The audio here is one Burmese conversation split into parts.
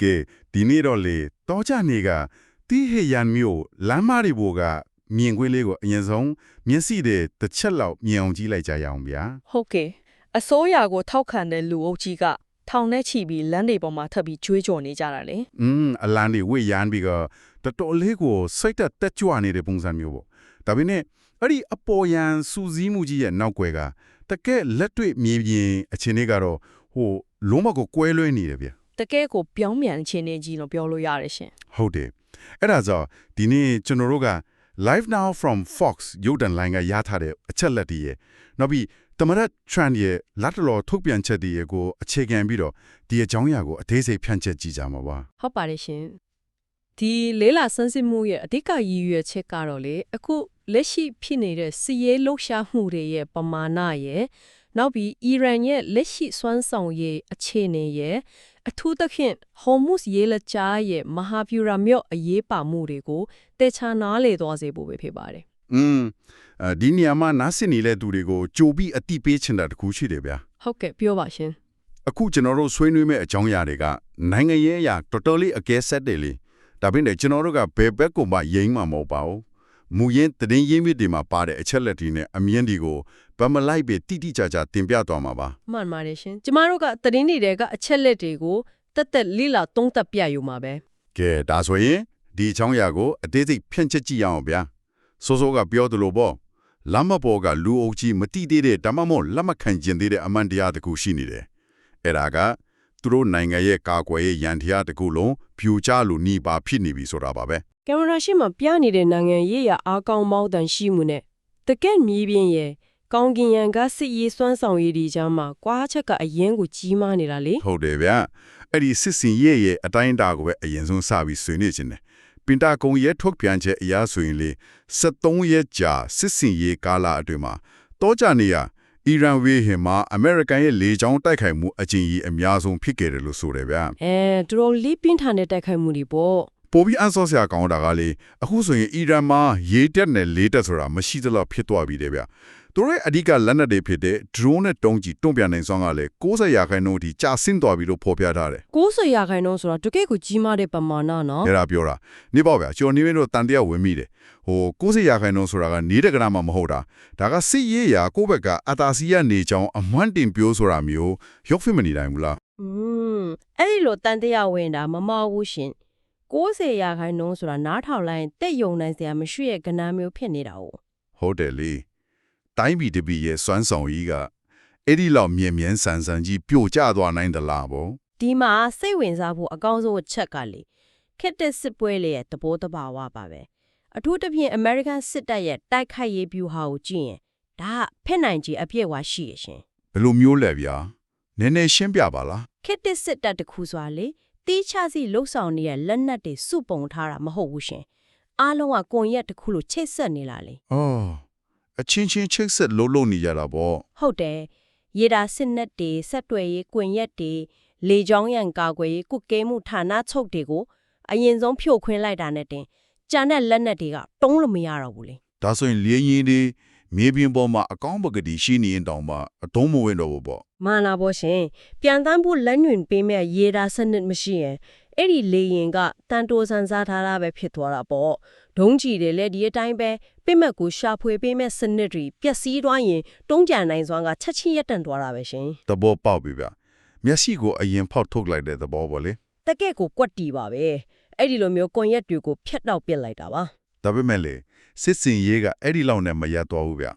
ကဲဒီနေ့တော့လေတောကြနေကတီးဟေရန်မျိုးလမ်းမတွေဘောကမြင်ကွင်းလေးကိုအရင်ဆုံးမျက်စိတွေတစ်ချက်လောက်မြင်အောင်ကြည့်လိုက်ကြရအောင်ဗျာ ဟုတ်ကဲ့အစိုးရကိုထောက်ခံတဲ့လူအုပ်ကြီးကထောင်နဲ့ချီပြီးလမ်းတွေပေါ်မှာထပ်ပြီးကျွေးကြော်နေကြတာလေ အလန်ဒီဝေးရန်ပြီးကတော်တော်လေးကိုစိတ်တက်ကြွနေတဲ့ပုံစံမျိုးပေါ့ဒါပေမဲ့အဲ့ဒီအပေါ်ယံစူးစီးမှုကြီးရဲ့နောက်ွယ်ကတကယ်လက်တွေ့မြေပြင်အခြေအနေကတော့ဟိုလုံးမကိုကွဲလွဲနေတယ်ဗျ တကယ်ကိုပြောင်းပြန်ခြင်းနေကြီးလို့ပြောလို့ရတယ်ရှင် ဟုတ်တယ်အဲ့ဒါကြောင့်ဒီနေ့ကျွန်တော်တို့က Live Now from Fox ရုပ်တံလိုင်းကရထားတဲ့အချက်လက်တွေရဲ့နောက်ပြီးတမရ trend ရဲ့လက်တော်ထုတ်ပြန်ချက်တွေကိုအခြေခံပြီးတော့ဒီအကြောင်းအရာကိုအသေးစိတ်ဖြန့်ချက်ကြည့်ကြမှာပါ ဟုတ်ပါတယ်ရှင်ဒီလေးလာစမ်းစစ်မှုရဲ့အဓိကရည်ရွယ်ချက်ကတော့လေအခုလက်ရှိဖြစ်နေတဲ့စီးရဲလှုပ်ရှားမှုတွေရဲ့ပမာဏရဲ့နောက်ပြီးအီရန်ရဲ့လက်ရှိစွမ်းဆောင်ရည်အခြေအနေရဲ့အထူးသဖြင့်ဟော်မုစ်ရေလက်ကြားရဲ့မဟာဗျူရာမြော့အရေးပါမှုတွေကိုတေချာနားလေသွားစေဖို့ပဲဖြစ်ပါတယ် ဒီနေရာမှာနားဆင်နေတဲ့သူတွေကိုကြိုပြီးအတိပေးချင်တာတခုရှိတယ်ဗျာ ဟုတ်ကဲ့ပြောပါရှင် အခုကျွန်တော်တို့ဆွေးနွေးမဲ့အကြောင်းအရာတွေကနိုင်ငံရေးအရာတော်တော်လေးအကဲဆက်တယ်လေဒါပေမဲ့ကျွန်တော်တို့ကဘယ်ဘက်ကိုမှယိမ်းမှာမဟုတ်ပါဘူးမူရင်းတည်ရင်းမြစ်တွေမှာပါတဲ့အချက်လက်တွေနဲ့အမြင်တွေကိုဗမလိုက်ပဲတိတိကျကျတင်ပြသွားမှာပါ မှန်ပါတယ်ရှင်ကျမတို့ကသတင်းတွေထဲကအချက်လက်တွေကိုတက်တက်လိလာသုံးသပ်ပြယူမှာပဲ ကဲဒါဆိုရင်ဒီအကြောင်းအရာကိုအသေးစိတ်ဖြန့်ချက်ကြည့်ရအောင်ဗျာစောစောကပြောသလိုပေါ့လမ်းမပေါ်ကလူအုပ်ကြီးမတိသေးတဲ့ဒါမှမဟုတ်လက်မခံကျင်သေးတဲ့အမှန်တရားတခုရှိနေတယ်အဲ့ဒါကသူတို့နိုင်ငံရဲ့ကာကွယ်ရေးရန်တရားတခုလုံးဖြူချလို့နှီးပါဖြစ်နေပြီဆိုတာပါပဲ ကင်မရာရှိမှာပြနေတဲ့နိုင်ငံရေးရအားကောင်းမောက်တန်ရှိမှုနဲ့တကက်မြေပြင်ရဲ့ကောင်းကင်ရန်ကစစ်ရေးစွမ်းဆောင်ရည်ဒီကြားမှာကွာချက်ကအရင်ကိုကြီးမားနေတာလေ ဟုတ်တယ်ဗျအဲ့ဒီစစ်စင်ရဲ့အတိုင်းအတာကိုပဲအရင်ဆုံးစပြီးဆွေးနွေးခြင်းတယ်ပင်တာကုံရဲ့ထုတ်ပြန်ချက်အရဆိုရင်လေ73ရက်ကြာစစ်စင်ရေးကာလအတွင်းမှာတောကြနေရအီရန်ဝေးဟင်မှာအမေရိကန်ရဲ့လေကြောင်းတိုက်ခိုက်မှုအကြိမ်ကြီးအများဆုံးဖြစ်ခဲ့တယ်လို့ဆိုတယ်ဗျ သူတို့လိပင်းထန်တဲ့တိုက်ခိုက်မှုတွေပေါ့ ပိုပြီးအန်ဆော့ဆရာကောင်းတာကလေအခုဆိုရင်အီရန်မှာရေတက်နဲ့လေတက်ဆိုတာမရှိသလောက်ဖြစ်သွားပြီတဲ့ဗျသူတို့ရဲ့အဓိကလက်နက်တွေဖြစ်တဲ့ drone နဲ့တုံးကြီးတွန့်ပြန်နိုင်စွမ်းကလည်း90%ထိကျဆင်းသွားပြီလို့ဖော်ပြထားတယ် 90%ဆိုတာတကယ့်ကိုကြီးမားတဲ့ပမာဏနော် အဲ့ဒါပြောတာနေပေါ့ဗျာကျွန်တော်နေမင်းတို့တန်တရားဝင်မိတယ်ဟို90%ဆိုတာကနေတဲ့ကနာမှမဟုတ်တာဒါကစစ်ရေးရာကိုယ့်ဘက်ကအတာစီရနေချောင်းအမွှမ်းတင်ပြောဆိုတာမျိုးရုပ်ဖိမနေနိုင်ဘူးလား အဲ့ဒီလိုတန်တရားဝင်တာမမဟုတ်ရှင်90%ဆိုတာနားထောင်လိုက်တက်ယုံနိုင်စရာမရှိရဲ့ကဏ္ဍမျိုးဖြစ်နေတာ哦 ဟုတ်တယ်လေတိုင်းပြည်တစ်ပြည်ရဲ့စွမ်းဆောင်ကြီးကအဲ့ဒီလောက်မြင်မြန်ဆန်ဆန်ကြီးပြိုကျသွားနိုင်သလားဗော ဒီမှာစိတ်ဝင်စားဖို့အကောင်းဆုံးအချက်ကလေခက်တဲ့စစ်ပွဲလေရဲ့တဘောတဘာဝပါပဲအထူးသဖြင့် American စစ်တပ်ရဲ့တိုက်ခိုက်ရေးဗျူဟာကိုကြည့်ရင်ဒါကဖက်နိုင်ကြီးအပြည့်အဝရှိရရှင် ဘယ်လိုမျိုးလဲဗျာနည်းနည်းရှင်းပြပါလား ခက်တဲ့စစ်တပ်တခုစွာလေတီးခြားစီလှုပ်ဆောင်နေတဲ့လက်နက်တွေစုပုံထားတာမဟုတ်ဘူးရှင်အားလုံးကကွန်ရက်တစ်ခုလိုချိတ်ဆက်နေလာလေ အော်အချင်းချင်းချိတ်ဆက်လုံးနေကြတာဗော ဟုတ်တယ်ရေဒါစစ်နက်တွေဆက်တွယ်ရေးကွန်ရက်တွေလေကြောင်းရန်ကာကွယ်ရေးကုကဲမှုဌာနချုပ်တွေကိုအရင်ဆုံးဖြိုခွင်းလိုက်တာနဲ့တင်ကြံတဲ့လက်နက်တွေကတုံးလို့မရတော့ဘူးလေ ဒါဆိုရင်လေရင်တွေမြေပြင်ပေါ်မှာအကောင်းပကတိရှိနေရင်တောင်မှအတုံးမဝင်တော့ဘူးပေါ့ မှန်လားဗောရှင်ပြန်တန်းဖို့လက်ညွင်ပေးမဲ့ရေဒါစနစ်မရှိရင်အဲ့ဒီလေရင်ကတန်တိုးဆန်းစားထားတာပဲဖြစ်သွားတာပေါ့ဒုံးကြီးတွေလည်းဒီအတိုင်းပဲပြစ်မဲ့ကိုရှာဖွေပေးမဲ့စနစ်တွေပျက်စီးသွားရင်တုံးကြံနိုင်စွမ်းကချက်ချင်းရက်တန့်သွားတာပဲရှင် သဘောပေါက်ပြီဗျမျက်စိကိုအရင်ဖောက်ထုတ်လိုက်တဲ့သဘောပေါ့လေ တကယ့်ကိုကွက်တီပါပဲအဲ့ဒီလိုမျိုးကွန်ရက်တွေကိုဖျက်တောက်ပစ်လိုက်တာပါ ဒါပေမဲ့လေစစ်စင်ရေးကအဲ့ဒီလောက်နဲ့မရတော့ဘူးဗျ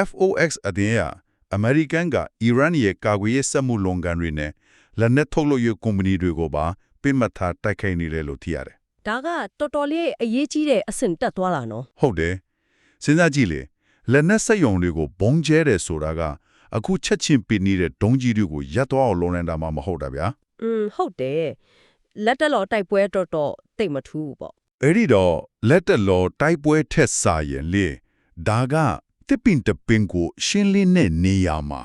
FOX အတင်းကအမေရိကန်ကအီရန်ရဲ့ကာကွယ်ရေးစက်မှုလုပ်ငန်းတွေနဲ့လက်နက်ထုတ်လုပ်ရေးကုမ္ပဏီတွေကိုပါပြစ်မှတ်ထားတိုက်ခိုက်နေတယ်လို့သိရတယ် ဒါကတော်တော်လေးအရေးကြီးတဲ့အဆင့်တက်သွားတာနော် ဟုတ်တယ်စဉ်းစားကြည့်လေလက်နက်စက်ရုံတွေကိုဘုံကျဲတယ်ဆိုတာကအခုချက်ချင်းပင်နေတဲ့ဒုံးကြီးတွေကိုရပ်သွားအောင်လုပ်နေတာမှမဟုတ်တာဗျာ ဟုတ်တယ်လက်တက်လော်တိုက်ပွဲတော့တိတ်မထူးဘူးပေါ့ အဲ့ဒီတော့လက်တက်လော်တိုက်ပွဲထက်စာရင်လေဒါကတစ်ပင်တပင်ကိုရှင်းလင်းတဲ့နေရာမှာ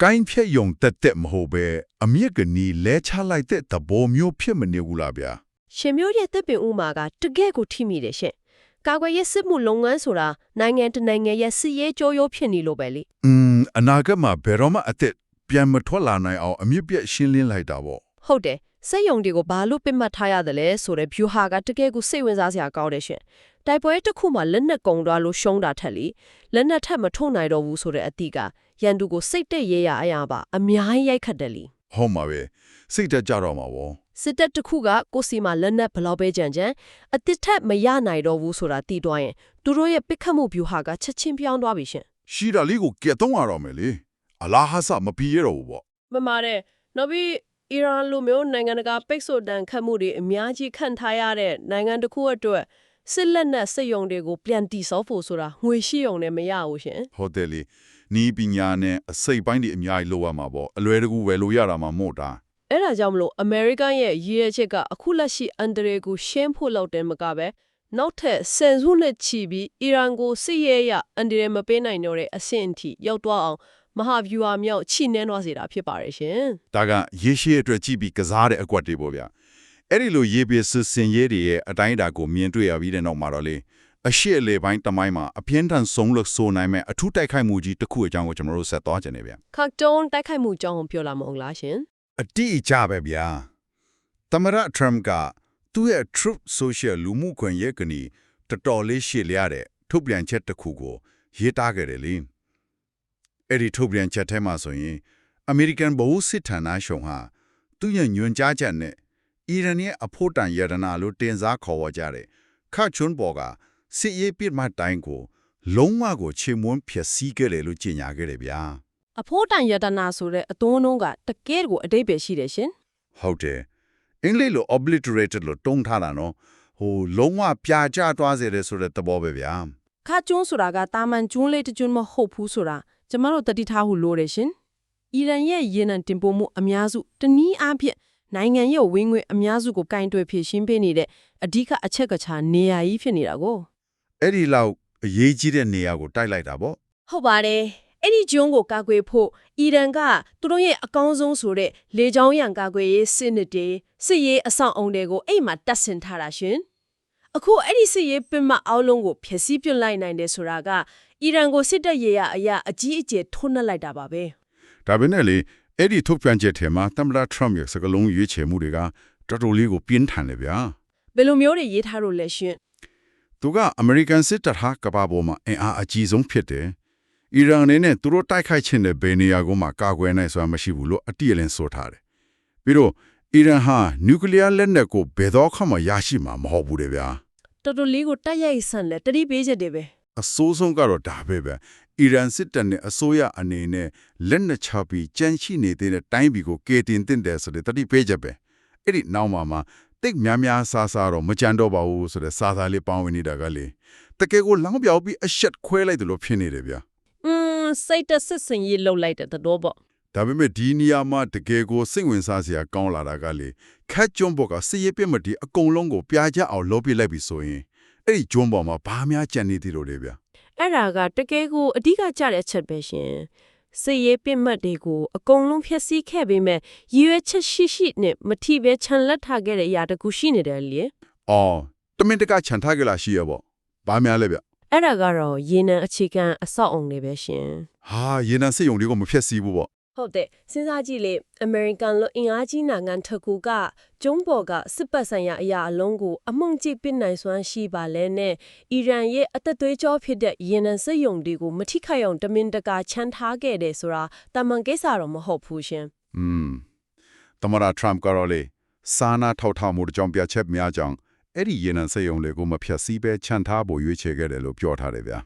ကိုင်းဖြက်ယုံတက်မဟုတ်ပဲအမြင့်ကနီလဲချလိုက်တဲ့သဘောမျိုးဖြစ်မနေဘူးလားဗျာ ရှင်မျိုးရဲ့တပ်ပင်ဥမာကတကယ့်ကိုထိမိတယ်ရှင်ကာကွယ်ရေးစစ်မှုလုပ်ငန်းဆိုတာနိုင်ငံတနိုင်ငံရဲ့စစ်ရေးကြိုးရိုးဖြစ်နေလို့ပဲလေ အနာဂတ်မှာဘယ်တော့မှအသက်ပြန်မထွက်လာနိုင်အောင်အမြင့်ပြတ်ရှင်းလင်းလိုက်တာပေါ့ ဟုတ်တယ် စက်ယုံတွေကိုဘာလို့ပစ်မှတ်ထားရတယ်လဲဆိုတဲ့ view ဟာကတကယ်ကိုစိတ်ဝင်စားစရာကောင်းတယ်ရှင်တိုက်ပွဲတစ်ခုမှလက်နက်ကုံသွားလို့ရှုံးတာထက်လေလက်နက်ထက်မထုံနိုင်တော့ဘူးဆိုတဲ့အသည့်ကရန်သူကိုစိတ်တက်ရဲရအရာပါအများကြီးရိုက်ခတ်တယ်လी ဟုတ်မှာပဲစိတ်တက်ကြတော့မှာပေါ့ စစ်တပ်တစ်ခုကကိုစီမှာလက်နက်ဘလောက်ပဲကြံကြံအတစ်ထက်မရနိုင်တော့ဘူးဆိုတာသိသွားရင်သူတို့ရဲ့ပစ်ခတ်မှု view ဟာကချက်ချင်းပြောင်းသွားပြီရှင် ရှိတာလေးကိုကက်သုံးရတော့မယ်လေအလားဟာစမပြေရတော့ဘူးပေါ့ မှန်ပါတယ်နောက်ပြီးအီရန်လိုမျိုးနိုင်ငံတကာပိတ်ဆို့တန်ခတ်မှုတွေအများကြီးခံထားရတဲ့နိုင်ငံတစ်ခုအတွက်စစ်လက်နက်စစ်ယုံတွေကိုပြန်တီဆောက်ဖို့ဆိုတာငွေရှိုံနဲ့မရဘူးရှင် ဟုတ်တယ်လေနီးပညာနဲ့အစိတ်ပိုင်းတွေအများကြီးလိုရမှာပေါ့အလွယ်တကူဝယ်လို့ရတာမှမို့တာ အဲ့ဒါကြောင့်မလို့အမေရိကန်ရဲ့ရည်ရွယ်ချက်ကအခုလက်ရှိအန်ဒရီကိုရှင်းဖို့လောက်တယ်မကပဲနောက်ထပ်ဆယ်စုနှစ်ချီပြီးအီရန်ကိုစစ်ရေးရအန်ဒရီမပေးနိုင်တော့တဲ့အဆင့်အထိရောက်သွားအောင်မဟာဗျူဟာမြောက်ချိနှဲသွားစေတာဖြစ်ပါတယ်ရှင် ဒါကရေရှည်အတွက်ကြည့်ပြီးကစားတဲ့အကွက်တွေပေါ့ဗျာအဲ့ဒီလိုရေပစ်စစ်စင်ရေးတွေရဲ့အတိုင်းအတာကိုမြင်တွေ့ရပြီးတဲ့နောက်မှာတော့လေအရှိအလေပိုင်းတမိုင်းမှာအပြင်းထန်ဆုံးလို့ဆိုနိုင်မဲ့အထူးတိုက်ခိုက်မှုကြီးတစ်ခုအကြောင်းကိုကျွန်တော်တို့ဆက်သွားကြနေဗျာ ခတ်တုံးတိုက်ခိုက်မှုကြောင်းကိုပြောလာမအောင်လားရှင် အတိအကျပဲဗျာသမရထရမ်ကသူ့ရဲ့ Truth Social လူမှုကွန်ရက်ကနေတော်တော်လေးရှေ့လျားတဲ့ထုတ်ပြန်ချက်တစ်ခုကိုရေးသားခဲ့တယ်လေအဲ့ဒီထုတ်ပြန်ချက်ထဲမှာဆိုရင်အမေရိကန်ဗဟိုစစ်ဌာနရှုံဟာသူ့ရဲ့ညွှန်ကြားချက်နဲ့အီရန်ရဲ့အဖို့တန်ရတနာလို့တင်စားခေါ်ဝေါ်ကြတဲ့ခတ်ချွန်းပေါ်ကစစ်ရေးပြစ်မှတ်တိုင်းကိုလုံးဝကိုချေမွန်းဖြစ်စည်းခဲ့တယ်လို့ကြေညာခဲ့တယ်ဗျာ အဖို့တန်ယတနာဆိုတဲ့အသွုံးနှုံးကတကယ်ကိုအတိတ်ပဲရှိတယ်ရှင် ဟုတ်တယ်အင်္ဂလိပ်လို obliterated လို့တုံးထားတာနော်ဟိုလုံးဝပြာကျသွားစေတယ်ဆိုတဲ့သဘောပဲဗျာ ခါကျွန်းဆိုတာကတာမန်ကျွန်းလေးတစ်ကျွန်းမဟုတ်ဘူးဆိုတာကျမတို့တတိထားဖို့လိုတယ်ရှင်အီရန်ရဲ့ရေနံတင်ပို့မှုအများစုတနည်းအားဖြင့်နိုင်ငံရဲ့ဝင်ငွေအများစုကိုကင်တွယ်ဖြည့်ရှင်းပေးနေတဲ့အဓိကအချက်ကချာနေရာကြီးဖြစ်နေတာကို အဲ့ဒီလောက်အရေးကြီးတဲ့နေရာကိုတိုက်လိုက်တာပေါ့ ဟုတ်ပါတယ်အဲ့ဒီကျွန်းကိုကာကွယ်ဖို့အီရန်ကသူတို့ရဲ့အကောင်းဆုံးဆိုတဲ့လေကြောင်းရန်ကာကွယ်ရေးစစ်နစ်တွေစစ်ရေးအဆောင်အုံတွေကိုအဲ့မှာတပ်ဆင်ထားတာရှင်အခုအဲ့ဒီစစ်ရေးပင်မအောက်လုံးကိုဖျက်ဆီးပြစ်လိုက်နိုင်တယ်ဆိုတာကအီရန်ကိုစစ်တပ်ရေးရအရာအကြီးအကျယ်ထိုးနှက်လိုက်တာပါပဲ ဒါပေမဲ့လေအဲ့ဒီထုတ်ပြန်ချက်ထဲမှာသမ္မတထရမ့်ရဲ့စကားလုံးရွေးချယ်မှုတွေကတော်တော်လေးကိုပြင်းထန်တယ်ဗျာ ဘယ်လိုမျိုးတွေရေးထားလို့လဲရှင် သူကအမေရိကန်စစ်တပ်ဟာကမ္ဘာပေါ်မှာအင်အားအကြီးဆုံးဖြစ်တယ်အီရန်အနေနဲ့သူတို့တိုက်ခိုက်ခြင်းတဲ့ဘယ်နေရာကိုမှကာကွယ်နိုင်စွမ်းမရှိဘူးလို့အတိအလင်းဆိုထားတယ်ပြီးတော့အီရန်ဟာနျူကလ িয়ার လက်နက်ကိုဘယ်တော့မှရရှိမှာမဟုတ်ဘူးတဲ့ဗျာ တော်တော်လေးကိုတိုက်ရိုက်ဆန်လဲတတိပေးချက်တွေပဲ အဆိုးဆုံးကတော့ဒါပဲအီရန်စစ်တပ်နဲ့အစိုးရအနေနဲ့လက်နက်ချပြီးကြမ်းရှိနေတဲ့တိုင်းပြည်ကိုကေတင်တင်တယ်ဆိုတဲ့တတိပေးချက်ပဲအဲ့ဒီနောက်မှာတိတ်များများစားစားတော့မကြံတော့ပါဘူးဆိုတဲ့စာသားလေးပေါင်းဝင်နေတာကလေတကယ်ကိုလောင်းပြောက်ပြီးအရှက်ခွဲလိုက်တယ်လို့ဖြစ်နေတယ်ဗျာ စိတ်တစစ်စင်ရေးလှုပ်လိုက်တဲ့တော့ပေါ့ ဒါပေမဲ့ဒီနေရာမှာတကယ်ကိုစိတ်ဝင်စားစရာကောင်းလာတာကလေခက်ကျွန်းဘော်ကစစ်ရေးပြစ်မတီအကုန်လုံးကိုပြာကျအောင်လုပ်ပြလိုက်ပြီဆိုရင်အဲ့ဒီကျွန်းပေါ်မှာဘာများကြံနေသေးလို့လဲဗျာ အဲ့ဒါကတကယ်ကိုအဓိကကျတဲ့အချက်ပဲရှင်စစ်ရေးပြစ်မှတ်တွေကိုအကုန်လုံးဖျက်ဆီးခဲ့ပေမဲ့ရည်ရွယ်ချက်ရှိနဲ့မထီပဲခြံလက်ထားခဲ့တဲ့အရာတခုရှိနေတယ်လေ အော်တမင်တကခြံထားကြလားရှိရပေါ့ဘာများလဲဗျ အဲ့ဒါကတော့ရေနံအခြေခံအဆောက်အုံတွေပဲရှင် ဟာရေနံစစ်ရုံတွေကိုမဖျက်ဆီးဘူးပေါ့ ဟုတ်တယ်စဉ်းစားကြည့်လေအမေရိကန်လိုအင်အားကြီးနိုင်ငံတစ်ခုကကျုံးပေါ်ကစစ်ပတ်ဆိုင်ရာအရာအလုံးကိုအမှုန့်ကျစ်ပစ်နိုင်စွမ်းရှိပါလဲနဲ့အီရန်ရဲ့အသက်သွေးကြောဖြစ်တဲ့ရေနံစစ်ရုံတွေကိုမထိခိုက်အောင်တမင်တကာချန်ထားခဲ့တယ်ဆိုတာတာမန်ကိစ္စတော့မဟုတ်ဘူးရှင် သမရထရမ်ကတော့လေစာနာထောက်ထားမှုကြောင့်ပြချက်များကြောင့်အဲ့ဒီရေနံစစ်ရုံတွေကိုမဖျက်ဆီးပဲချန်ထားဖို့ရွေးချယ်ခဲ့တယ်လို့ပြောထားတယ်ဗျာ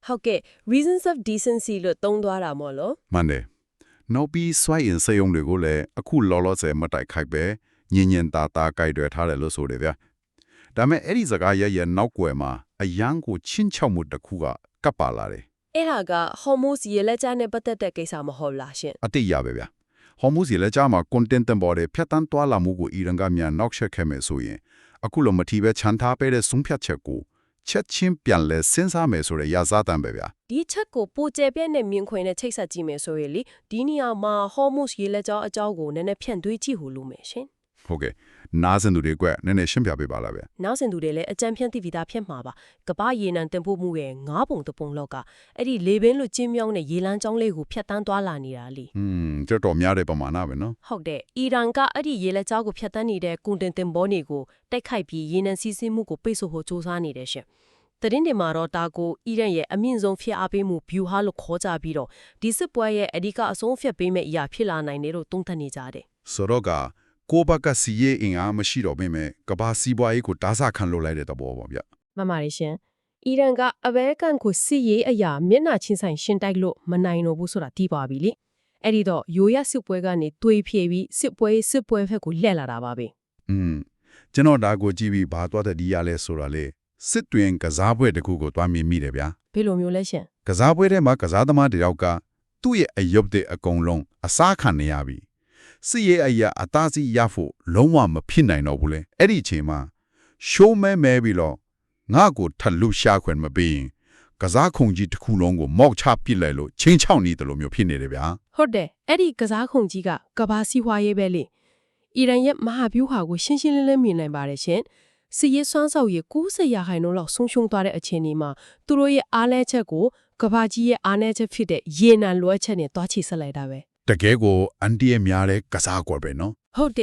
ဟုတ်ကဲ့ reasons of decency လို့သုံးသွားတာမို့လို့ မှန်တယ်နောက်ပြီးစွိုင်းရင်စစ်ရုံတွေကိုလည်းအခုလောလောဆယ်မတိုက်ခိုက်ပဲညင်ညင်တာတာကြိုက်တွယ်ထားတယ်လို့ဆိုတယ်ဗျာဒါမဲ့အဲ့ဒီစကားရဲ့နောက်ွယ်မှာအယံကိုချင်းချောက်မှုတစ်ခုကကပ်ပါလာတယ် အဲ့ဒါက hormones ရေလက်ကြားနဲ့ပတ်သက်တဲ့ကိစ္စမဟုတ်လားရှင် အတိတ်ရပဲဗျာဟော်မူစီလက်ကြားမှာ content တန်ပေါ်တဲ့ဖြတ်တန်းသွားလာမှုကိုအီရန်ကမြန်နောက်ဆက်ခဲ့မယ်ဆိုရင်အခုလိုမထီပဲချန်ထားပေးတဲ့ဆုံးဖြတ်ချက်ကိုချက်ချင်းပြန်လဲစဉ်းစားမယ်ဆိုတဲ့ရာဇသံပဲဗျာ ဒီချက်ကိုပိုကျပြည့်နဲ့မြင်ခွင်နဲ့ချိတ်ဆက်ကြည့်မယ်ဆိုရင်လေဒီနေရာမှာ hormones ရေလက်ကြားအကြောင်းကိုနည်းနည်းဖြန့်သွေးကြည့်ဟိုလိုမယ်ရှင် ဟုတ်ကဲ့ နားစင်သူတွေကွနည်းနည်းရှင်းပြပေးပါလားဗျ။ နောက်စင်သူတွေလည်းအကြံဖြန့်သိပြီးသားဖြစ်မှာပါကပရေနံတင်ပို့မှုရဲ့9ပုံတပုံလောက်ကအဲ့ဒီလေပင်လို့ကျင်းမြောင်းတဲ့ရေလမ်းကြောင်းလေးကိုဖျက်တမ်းသွားလာနေတာလေတော်တော်များတဲ့ပမာဏပဲနော်ဟုတ်တယ်အီရန်ကအဲ့ဒီရေလက်ကြောင်းကိုဖျက်တမ်းနေတဲ့ကွန်တင်တင်ဘောတွေကိုတိုက်ခိုက်ပြီးရေနံစီးဆင်းမှုကိုပိတ်ဆို့ဖို့စ조사နေတယ်ရှင်သတင်းတွေမှာတော့ဒါကိုအီရန်ရဲ့အမြင့်ဆုံးဖျက်အားပေးမှုဗျူဟာလို့ခေါ်ကြပြီးတော့ဒီစစ်ပွဲရဲ့အဓိကအဆုံးဖြတ်ပေးမဲ့အရာဖြစ်လာနိုင်တယ်လို့သုံးသပ်နေကြတယ်ဆိုတော့ကကိုဘကစီရဲ့အင်အားမရှိတော့ပေမဲ့ကဘာစီပွားရေးကိုတားဆခံလုပ်လိုက်တဲ့သဘောပေါ့ဗျမှန်ပါတယ်ရှင်အီရန်ကအဘဲကန်ကိုစစ်ရေးအရာမျက်နှာချင်းဆိုင်ရှင်းတိုက်လို့မနိုင်တော့ဘူးဆိုတာသိပါပြီလေအဲ့ဒီတော့ရိုးရစစ်ပွဲကနေတွေးဖြည့်ပြီးစစ်ပွဲဖက်ကိုလှည့်လာတာပါပဲကျွန်တော်ဒါကိုကြည့်ပြီးဘာသွားတဲ့ဒီရလဲဆိုတာလေစစ်တွင်ကစားပွဲတစ်ခုကိုတွားမြင်မိတယ်ဗျာဘယ်လိုမျိုးလဲရှင်ကစားပွဲထဲမှာကစားသမားတယောက်ကသူ့ရဲ့အယုတ်တဲ့အကုန်လုံးအစားခံနေရပြီစစ်ရေးအရာအသားစီရဖို့လုံးဝမဖြစ်နိုင်တော့ဘူးလေအဲ့ဒီအချိန်မှာရှိုးမဲပြီးတော့ငါ့ကိုထလူရှာခွင့်မပေးရင်ကစားခုံကြီးတစ်ခုလုံးကိုမောက်ချပစ်လိုက်လို့ချင်းချောက်နေတယ်လို့မျိုးဖြစ်နေတယ်ဗျာဟုတ်တယ်အဲ့ဒီကစားခုံကြီးကကဘာစီဝါရေးပဲလေအီရန်ရဲ့မဟာဗျူဟာကိုရှင်းရှင်းလင်းလင်းမြင်နိုင်ပါတယ်ရှင်စစ်ရေးစွမ်းဆောင်ရည်90%လောက်ဆုံးရှုံးသွားတဲ့အခြေအနေမှာသူတို့ရဲ့အားလဲချက်ကိုကဘာကြီးရဲ့အားနည်းချက်ဖြစ်တဲ့ရေနံလွှဲချက်နဲ့တွားချီဆက်လိုက်တာပဲတကယ်ကိုအန်တီရဲ့များတဲ့ကစားကွက်ပဲနော်ဟုတ်တယ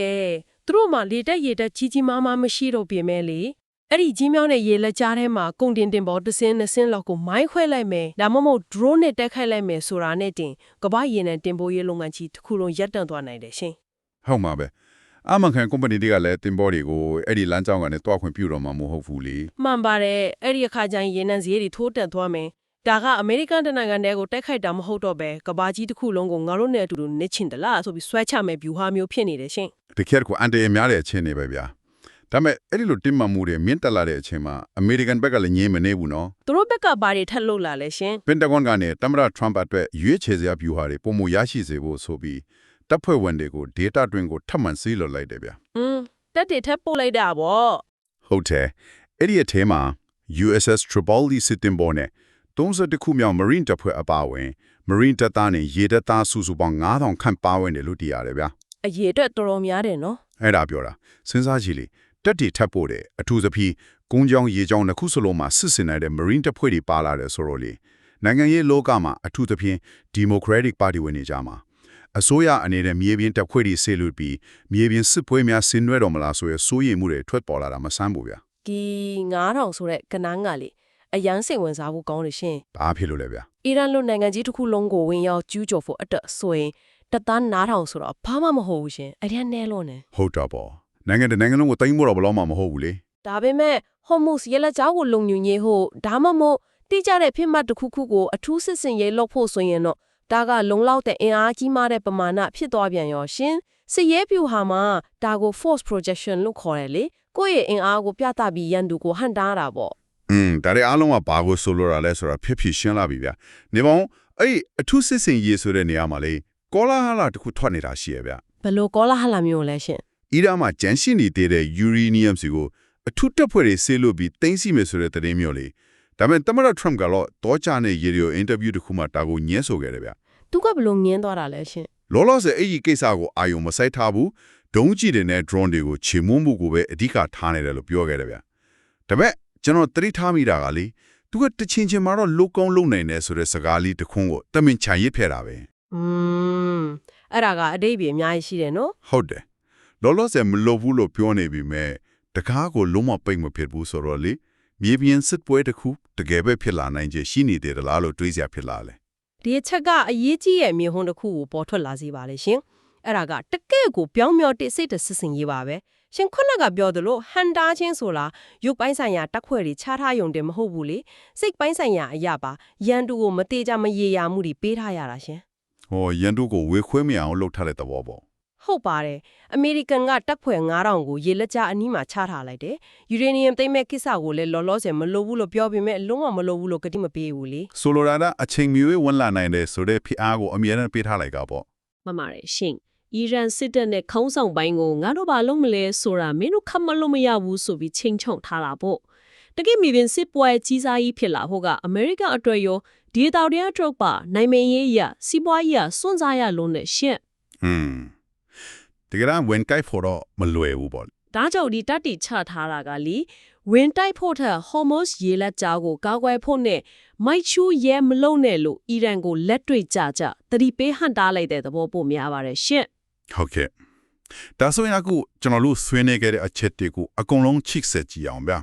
်သူတို့မှလေတက်ရေတက်ကြီးမားမရှိတော့ပြင်မဲ့လေအဲ့ဒီကြီးမြောင်းတဲ့ရေလက်ကြားထဲမှာကုန်တင်ပေါ်တစ်စင်းနှစ်စင်းလောက်ကိုမိုင်းခွဲလိုက်မယ်ဒါမှမဟုတ် drone နဲ့တက်ခိုက်လိုက်မယ်ဆိုတာနဲ့တင်ကဘာရေနံတင်ပို့ရေးလုပ်ငန်းကြီးတစ်ခုလုံးရပ်တန့်သွားနိုင်တယ်ရှင်ဟုတ်မှာပဲအမှန်ကန်ကုမ္ပဏီတွေကလည်းတင်ပေါ်တွေကိုအဲ့ဒီလမ်းကြောင်းကနေတွားခွင့်ပြုတော့မှာမဟုတ်ဘူးလေမှန်ပါတယ်အဲ့ဒီအခါကျရင်ရေနံဈေးတွေထိုးတက်သွားမယ်ဒါကအမေရိကန်တနိုင်ငံတည်းကိုတိုက်ခိုက်တာမဟုတ်တော့ပဲကဘာကြီးတစ်ခုလုံးကိုငါတို့နဲ့အတူတူနစ်ချင်တယ်လားဆိုပြီးဆွဲချမဲ့ဗျူဟာမျိုးဖြစ်နေတယ်ရှင်တကယ်ကိုအန်တီရဲ့များတဲ့အချင်းနေပဲဗျာဒါမဲ့အဲ့ဒီလိုတင်မှမှုတွေမြင့်တက်လာတဲ့အချိန်မှာအမေရိကန်ဘက်ကလည်းငြင်းမနေဘူးနော်သူတို့ဘက်ကဘာတွေထပ်လုပ်လာလဲရှင်ပင်တဂွန်ကနေတမရထရမ်အတွက်ရွေးချယ်စရာဗျူဟာတွေပုံမရရှိစေဖို့ဆိုပြီးတပ်ဖွဲ့ဝင်တွေကို data တွင်ကိုထပ်မံစီးလွှတ်လိုက်တယ်ဗျတက်တွေထပ်ပို့လိုက်တာဗောဟုတ်တယ်အဲ့ဒီအထဲမှာ USS Tripoli စစ်တင်ပေါ်နဲ့32ခုမြောက် Marine တပ်ဖွဲ့အပါအဝင် Marine တပ်သားနဲ့ရေတပ်သားစုစုပေါင်း9000ခန့်ပါဝင်တယ်လို့သိရတယ်ဗျာအရေအတွက်တော်တော်များတယ်နော်အဲ့ဒါပြောတာစဉ်းစားကြည့်လေတက်တွေထပ်ပို့တယ်အထူးသဖြင့်ကုန်းကြောင်းရေကြောင်းနှစ်ခုစလုံးမှာစစ်စင်နေတဲ့ Marine တပ်ဖွဲ့တွေပါလာတယ်ဆိုတော့လေနိုင်ငံရေးလောကမှာအထူးသဖြင့် Democratic Party ဝင်နေကြမှာအစိုးရအနေနဲ့မြေပြင်တပ်ဖွဲ့တွေဆေလွတ်ပြီးမြေပြင်စစ်ပွဲများဆင်နွှဲတော်မလားဆိုရယ်စိုးရိမ်မှုတွေထွက်ပေါ်လာတာမဆန်းဘူးဗျာဒီ9000ဆိုတဲ့ကနန်းကလေအရန်စိတ်ဝင်စားဖို့ကောင်းတယ်ရှင်ဘာဖြစ်လို့လဲဗျာအီရန်လိုနိုင်ငံကြီးတစ်ခုလုံးကိုဝင်ရောက်ကျူးကျော်ဖို့အတွက်ဆိုရင်တပ်သား9000ဆိုတော့ဘာမှမဟုတ်ဘူးရှင်အရင်နဲလို့နေဟုတ်တော့ပေါ့နိုင်ငံတနိုင်ငံလုံးကိုတိုင်းမို့တော့ဘလို့မှမဟုတ်ဘူးလေဒါပေမဲ့ဟော်မုစ်ရဲလက်ကြောင်းကိုလုံညွညေဖို့ဒါမှမဟုတ်တိကျတဲ့ဖြစ်မှတ်တစ်ခုခုကိုအထူးစစ်စင်ရေးလုပ်ဖို့ဆိုရင်တော့ဒါကလုံလောက်တဲ့အင်အားကြီးမားတဲ့ပမာဏဖြစ်သွားပြန်ရောရှင်စစ်ရေးပြူဟာမှာဒါကို force projection လို့ခေါ်တယ်လေကိုယ့်ရဲ့အင်အားကိုပြသပြီးရန်သူကိုဟန်တားတာပေါ့ဒါတွေအားလုံးကဘာကိုဆိုလိုတာလဲဆိုတာဖြစ်ရှင်းလာပြီဗျနေပေါင်းအဲ့အထူးစစ်စင်ရေးဆိုတဲ့နေရာမှာလေကောလာဟလာတခုထွက်နေတာရှိရဗျဘယ်လိုကောလာဟလာမျိုးလဲရှင်အီရန်မှာဂျန်ရှိနေတဲ့ယူရေနီယမ်စီကိုအထူးတပ်ဖွဲ့တွေဆေးလို့ပြီးတင်းစီမယ်ဆိုတဲ့သတင်းမျိုးလေဒါပေမဲ့တမရထရမ်ကတော့တောချနဲ့ရေဒီယိုအင်တာဗျူးတစ်ခုမှာဒါကိုညှင်းဆိုခဲ့တယ်ဗျသူကဘယ်လိုညှင်းသွားတာလဲရှင်လောလောဆယ်အဲ့ဒီကိစ္စကိုအာယုံမဆိုင်ထားဘူးဒုံးကျည်တွေနဲ့ drone တွေကိုချေမွန်းမှုကိုပဲအဓိကထားနေတယ်လို့ပြောခဲ့တယ်ဗျဒါပေမဲ့ကျွန်တော်သတိထားမိတာကလေသူကတချင်းချင်းမှာတော့လုကောင်းလုံနိုင်တယ်ဆိုတဲ့စကားလေးတစ်ခွန်းကိုတမင်ချန်ရစ်ဖဲတာပဲအဲ့ဒါကအတိတ်ပြေအများကြီးရှိတယ်နော်ဟုတ်တယ်လောလောဆယ်မလို့ဘူးလို့ပြောနေပြီမဲ့တကားကိုလုံးဝပိတ်မဖြစ်ဘူးဆိုတော့လေမြေပြင်စစ်ပွဲတစ်ခုတကယ်ပဲဖြစ်လာနိုင်ခြေရှိနေတယ်လားလို့တွေးစရာဖြစ်လာတယ်ဒီအချက်ကအရေးကြီးရဲ့မြေဟုံးတစ်ခုကိုပေါ်ထွက်လာစေပါလေရှင်အဲ့ဒါကတကယ့်ကိုပြောင်းမြော်တိစိတ်တဆစ်စင်ရေးပါပဲရှင်ခုနကပြောသလိုဟန်တာချင်းဆိုလားရုပ်ပိုင်းဆိုင်ရာတက်ခွဲတွေချထားရုံတင်မဟုတ်ဘူးလေစိတ်ပိုင်းဆိုင်ရာအရာပါရန်သူကိုမတေးကြမရေရာမှုတွေပေးထားရတာရှင်ဟောရန်သူကိုဝေခွဲမရအောင်လုပ်ထားတဲ့သဘောပေါ့ဟုတ်ပါတယ်အမေရိကန်ကတက်ခွဲ9000ကိုရေလက်ကြားအနီးမှာချထားလိုက်တယ်ယူရေနီယမ်သိမ်းမဲ့ကိစ္စကိုလည်းလောလောဆယ်မလိုဘူးလို့ပြောပေမဲ့လုံးဝမလိုဘူးလို့ကတိမပေးဘူးလေဆိုလိုတာကအချိန်မီဝင်လာနိုင်တယ်ဆိုတဲ့ဖိအားကိုအမြဲတမ်းပေးထားလိုက်ကပေါ့မှန်ပါတယ်ရှင်အီရန်စစ်တပ်နဲ့ခေါင်းဆောင်ပိုင်းကိုငါတို့ဘာလုပ်မလဲဆိုတာမင်းတို့ခတ်မလို့မရဘူးဆိုပြီးချိန်ချုံထားတာပေါ့တကယ်မြေပြင်စစ်ပွဲကြီးစားကြီးဖြစ်လာဖို့ကအမေရိကန်အတွက်ရောဒီတောင်တန်းအထုပ်ပါနိုင်မင်းရေးရစီးပွားရေးစွန့်စားရလုံးနဲ့ရှင့်တကယ်တော့ဝင်ကိုက်ဖို့တော့မလွယ်ဘူးပေါ့ ဒါကြောင့်ဒီတတိချထားတာကလီဝင်တိုက်ဖို့ထက် Hormuz ရေလက်ကြားကိုကာကွယ်ဖို့နဲ့မိုက်ချူရဲမလုံးနဲ့လို့အီရန်ကိုလက်တွေ့ကြသတိပေးဟန်တားလိုက်တဲ့သဘောပိုများပါတယ်ရှင့် ဟုတ်ကဲ့ဒါဆိုရင်အခုကျွန်တော်တို့ဆွေးနွေးခဲ့တဲ့အချက်တွေကိုအကုန်လုံးချိတ်ဆက်ကြည့်အောင်ဗျာ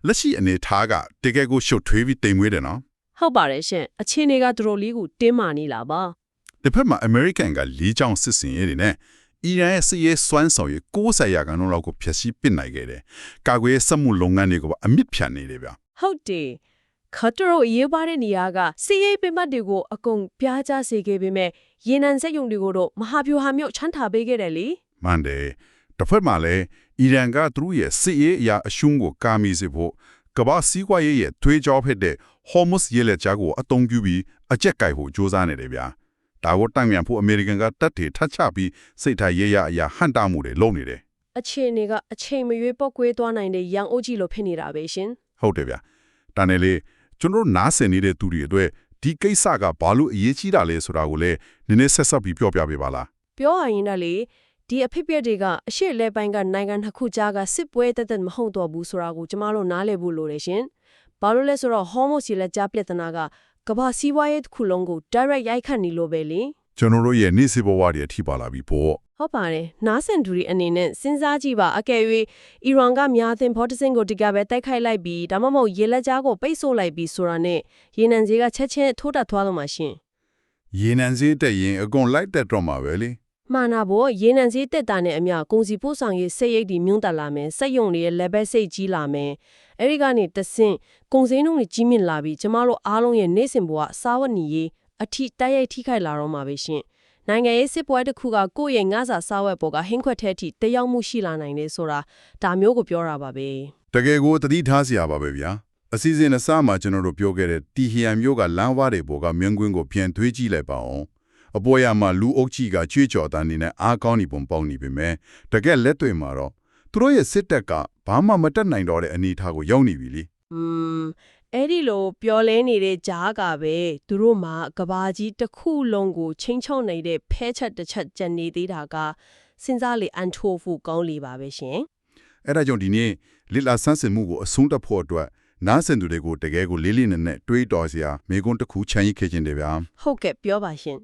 လက်ရှိအနေထားကတကယ်ကိုရှုပ်ထွေးပြီးတိမ်မွေးတယ်နော် ဟုတ်ပါတယ်ရှင်အခြေအနေကတော်တော်လေးကိုတင်းမာနေလာပါ ဒီဖက်မှာ American ကလေးချောင်းစစ်စင်ရေးတွေနဲ့အီရန်ရဲ့စစ်ရေးစွမ်းဆောင်ရည်90%လောက်ကိုဖျက်ဆီးပစ်နိုင်ခဲ့တယ်ကာကွယ်စက်မှုလုပ်ငန်းတွေကိုအမြင့်ဖြတ်နေတယ်ဗျာ ဟုတ်တယ်ခတ်တော်အရေးပါတဲ့နေရာကစီးရေးပင်မတ်တွေကိုအကုန်ပြားကြစေခဲ့ပေမဲ့ရေနံစက်ရုံတွေကိုတော့မဟာဗျူဟာမျိုးချမ်းသာပေးခဲ့တယ်လေ မှန်တယ်တစ်ဖက်မှာလည်းအီရန်ကသူတို့ရဲ့စစ်ရေးအရာအရှုံးကိုကာမီစေဖို့ကမ္ဘာစီးပွားရေးရဲ့သွေးကြောဖြစ်တဲ့ Hormuz ရေလက်ကြားကိုအသုံးပြုပြီးအကျက်ကိုက်ဖို့ကြိုးစားနေတယ်ဗျာဒါကိုတန့်မြန်ဖို့အမေရိကန်ကတပ်တွေထပ်ချပြီးစိတ်ထားရေးရအရာဟန်တာမှုတွေလုပ်နေတယ် အခြေအနေကအချိန်မရွေးပောက်ကွဲသွားနိုင်တဲ့ရန်အိုးကြီးလိုဖြစ်နေတာပဲရှင် ဟုတ်တယ်ဗျာဒါနဲ့လေကျွန်တော်နားဆင်နေတဲ့သူတွေအတွက်ဒီကိစ္စကဘာလို့အရေးကြီးတာလဲဆိုတာကိုလည်းနည်းနည်းဆက်ဆက်ပြီးပြောပြပေးပါလား ပြောရရင်လည်းလေဒီအဖြစ်အပျက်တွေကအရှိလဲပိုင်းကနိုင်ငံတစ်ခုကြားကစစ်ပွဲတက်တက်မဟုတ်တော့ဘူးဆိုတာကိုကျမတို့နားလည်ဖို့လိုတယ်ရှင်ဘာလို့လဲဆိုတော့ Hormuz ရေလက်ကြားပြဿနာကကမ္ဘာစီးပွားရေးတစ်ခုလုံးကို direct ရိုက်ခတ်နေလို့ပဲလေ ကျွန်တော်တို့ရဲ့နေ့စီဘဝတွေအထိပါလာပြီပေါ့ ဟုတ်ပါတယ်နားဆင်သူတွေအနေနဲ့စဉ်းစားကြည့်ပါအကယ်၍အီရန်ကများသင်ဖော်တစင်ကိုဒီကပဲတိုက်ခိုက်လိုက်ပြီးဒါမှမဟုတ်ရေလက်ကြားကိုပိတ်ဆို့လိုက်ပြီးဆိုတာနဲ့ရေနံကြီးကချက်ချင်းထိုးတက်သွားတော့မှရှင် ရေနံစည်းတက်ရင်အကုန်လိုက်တက်တော့မှာပဲလေ မှန်တာပေါ့ရေနံကြီးတက်တာနဲ့အမျှကုန်စီပို့ဆောင်ရေးစိတ်ရိတ်ဒီမြုံတက်လာမယ်စက်ယုံတွေရဲ့ level စိတ်ကြီးလာမယ်အဲ့ဒီကနေတဆင့်ကုန်စည်နှုန်းတွေကြီးမြင့်လာပြီးကျမတို့အားလုံးရဲ့နေ့စဉ်ဘဝစားဝတ်နေရေးအထိတိုက်ရိုက်ထိခိုက်လာတော့မှာပဲရှင်နိုင်ငံရေးစစ်ပွဲတစ်ခုကကိုယ့်ရဲ့ငါးစာစားဝတ်ပေါ်ကဟင်းခွက်တဲ့အထိတယောက်မှုရှိလာနိုင်တယ်ဆိုတာဒါမျိုးကိုပြောတာပါပဲ တကယ်ကိုသတိထားစရာပါပဲဗျာအစီအစဉ်အစမှာကျွန်တော်တို့ပြောခဲ့တဲ့တီဟီယန်မျိုးကလမ်းဝါးတွေပေါ်ကမြင်းကွင်းကိုပြန်သွေးကြည့်လိုက်ပါအောင်အပေါ်ရမှာလူအုပ်ကြီးကချွေးကြော်တန်းနေနဲ့အားကောင်းနေပုံပေါက်နေပေမဲ့တကယ်လက်တွေ့မှာတော့သူတို့ရဲ့စစ်တပ်ကဘာမှမတက်နိုင်တော့တဲ့အနေအထားကိုရောက်နေပြီလေ အဲ့ဒီလိုပြောလဲနေတဲ့ကြားကပဲသူတို့မှာကဘာကြီးတစ်ခုလုံးကိုချင်းချုံနေတဲ့ဖဲချက်တစ်ချက်ကျန်နေသေးတာကစဉ်းစားလေအန်ထိုးဖို့ကောင်းလေပါပဲရှင် အဲ့ဒါကြောင့်ဒီနေ့လစ်လာဆန်းစစ်မှုကိုအဆုံးသတ်ဖို့အတွက်နားဆင်သူတွေကိုတကယ်ကိုလေးလေးနက်နက်တွေးတော်စရာမိကွန်းတစ်ခုချမ်းရည်ခဲ့ခြင်းတယ်ဗျာ ဟုတ်ကဲ့ပြောပါရှင်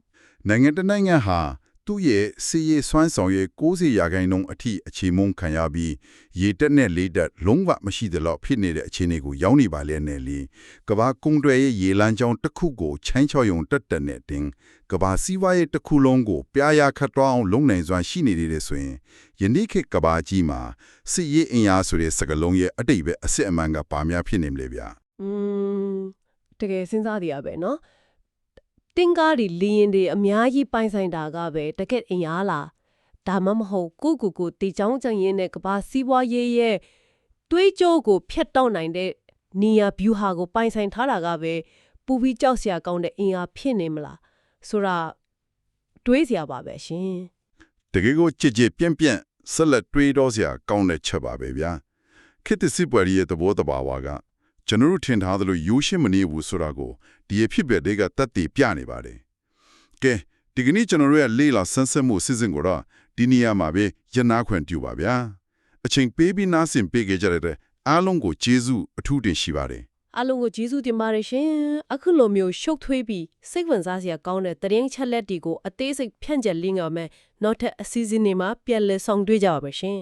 နိုင်ငံတစ်နိုင်ငံဟာသူ့ရဲ့စီးရေးစွမ်းဆောင်ရည်90%အထိအခြေမုံခံရပြီးရေတက်နဲ့လေးတက်လုံးဝမရှိသလောက်ဖြစ်နေတဲ့အခြေအနေကိုရောက်နေပါလေနဲ့လေကဘာကုန်းတွေရဲ့ရေလမ်းကြောင်းတစ်ခုကိုချိုင်းချော်ယုံတက်တက်နဲ့တင်ကဘာစီးပွားရေးတစ်ခုလုံးကိုပြားရခတ်တော့အောင်လုံနိုင်စွမ်းရှိနေသေးတယ်ဆိုရင်ယနေ့ခေတ်ကဘာကြီးမှာစီးရေးအင်အားဆိုတဲ့စကလုံးရဲ့အတိတ်ပဲအစ်စ်အမှန်ကပါများဖြစ်နေမလဲဗျာ တကယ်စဉ်းစားရပဲเนาะတင်ကားဒီလီရင်တွေအများကြီးပိုင်ဆိုင်တာကပဲတကက်အင်အားလားဒါမှမဟုတ်ကိုတီချောင်းချင်ရင်နဲ့ကဘာစီးပွားရေးရဲ့တွေးကြောကိုဖျက်တောက်နိုင်တဲ့နီယာဗျူဟာကိုပိုင်ဆိုင်ထားတာကပဲပူပြီးကြောက်စရာကောင်းတဲ့အင်အားဖြစ်နေမလားဆိုတာတွေးစရာပါပဲရှင် တကယ်ကိုကြည်ကြည်ပြန့်ပြန့်ဆက်လက်တွေးတော့စရာကောင်းတဲ့ချက်ပါပဲဗျာခေတ်သစ်စစ်ပွဲရဲ့သဘောတဘာဝကကျွန်တော်တို့ထင်ထားသလိုရိုးရှင်းမနေဘူးဆိုတာကိုဒီအဖြစ်ပဲတွေကတတ်တည်ပြနေပါတယ်ကဲဒီကနေ့ကျွန်တော်တို့ရဲ့လေးလာဆန်းဆက်မှုစီစဉ်ကိုတော့ဒီနေရာမှာပဲရနာခွင့်ပြုပါဗျာအချိန်ပေးပြီးနားဆင်ပေးကြတဲ့အားလုံးကိုကျေးဇူးအထူးတင်ရှိပါတယ် အားလုံးကိုကျေးဇူးတင်ပါတယ်ရှင်အခုလိုမျိုးရှုပ်ထွေးပြီးစိတ်ဝင်စားစရာကောင်းတဲ့သတင်းချက်လက်တွေကိုအသေးစိတ်ဖြန့်ကျက်လင်းရမယ်နောက်ထပ်အစီအစဉ်တွေမှာပြန်လည်ဆောင်တွေ့ကြပါမယ်ရှင်